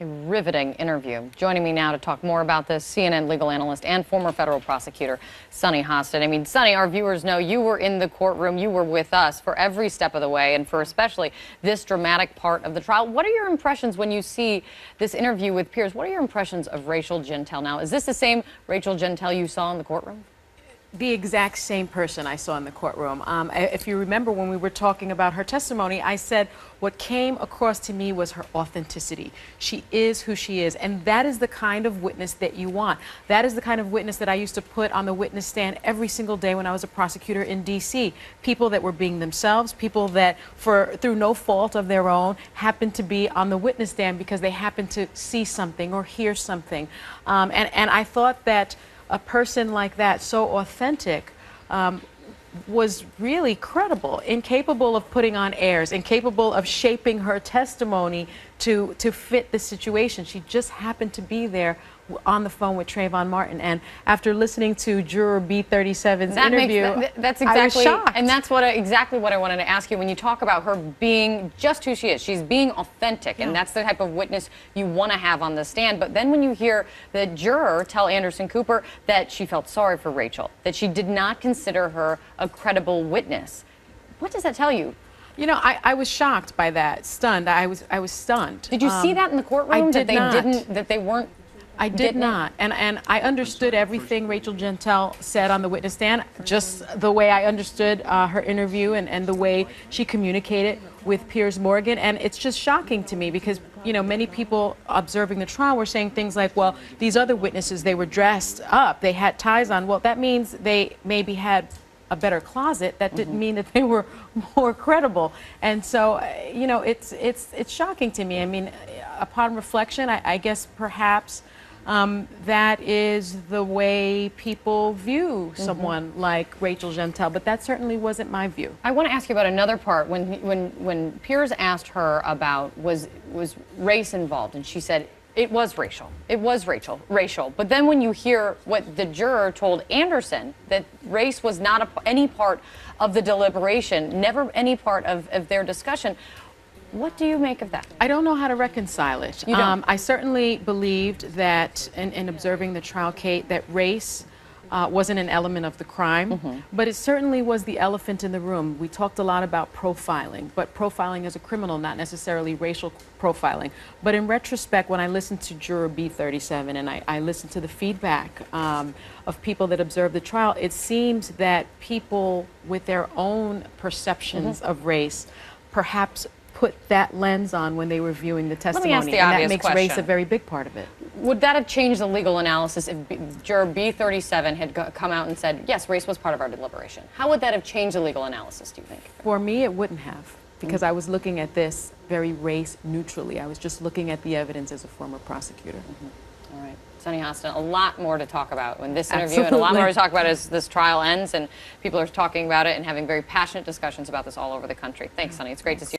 A riveting interview. Joining me now to talk more about this, CNN legal analyst and former federal prosecutor, Sunny Hostin. I mean, Sunny, our viewers know you were in the courtroom. You were with us for every step of the way and for especially this dramatic part of the trial. What are your impressions when you see this interview with Piers? What are your impressions of Rachel Jeantel now? Is this the same Rachel Jeantel you saw in the courtroom? The exact same person I saw in the courtroom. If you remember when we were talking about her testimony, I said what came across to me was her authenticity. She is who she is, and that is the kind of witness that you want. That is the kind of witness that I used to put on the witness stand every single day when I was a prosecutor in D.C. People that were being themselves, people that, through no fault of their own, happened to be on the witness stand because they happened to see something or hear something. And I thought that a person like that, so authentic, was really credible, incapable of putting on airs, incapable of shaping her testimony to fit the situation. She just happened to be there on the phone with Trayvon Martin, and after listening to juror B37's interview, that's exactly, I was shocked. And that's exactly what I wanted to ask you. When you talk about her being just who she is, she's being authentic, and that's the type of witness you want to have on the stand. But then when you hear the juror tell Anderson Cooper that she felt sorry for Rachel, that she did not consider her a credible witness, what does that tell you? You know, I was shocked by that, stunned. I was stunned. Did you see that in the courtroom? I did not. That they weren't. I did not. And I understood everything Rachel Jeantel said on the witness stand, just the way I understood her interview and the way she communicated with Piers Morgan. And it's just shocking to me because, you know, many people observing the trial were saying things like, well, these other witnesses, they were dressed up, they had ties on. Well, that means they maybe had a better closet. That didn't mean that they were more credible. And so, you know, it's shocking to me. I mean, upon reflection, I guess perhaps that is the way people view someone like Rachel Jeantel, but that certainly wasn't my view. I want to ask you about another part. When Piers asked her about was race involved, and she said it was racial. It was racial. But then when you hear what the juror told Anderson, that race was not any part of the deliberation, never any part of their discussion, what do you make of that? I don't know how to reconcile it. You don't? I certainly believed that in observing the trial, Kate, that race wasn't an element of the crime, but it certainly was the elephant in the room. We talked a lot about profiling, but profiling as a criminal, not necessarily racial profiling. But in retrospect, when I listened to juror B37 and I listened to the feedback of people that observed the trial, it seems that people with their own perceptions of race perhaps put that lens on when they were viewing the testimony. Let me ask the and obvious that makes question. race a very big part of it. Would that have changed the legal analysis if juror B37 had come out and said, yes, race was part of our deliberation? How would that have changed the legal analysis, do you think? For me, it wouldn't have, because I was looking at this very race neutrally. I was just looking at the evidence as a former prosecutor. All right. Sunny Hostin, a lot more to talk about in this interview, and a lot more to talk about as this trial ends, and people are talking about it and having very passionate discussions about this all over the country. Thanks, Sunny. It's great to see you.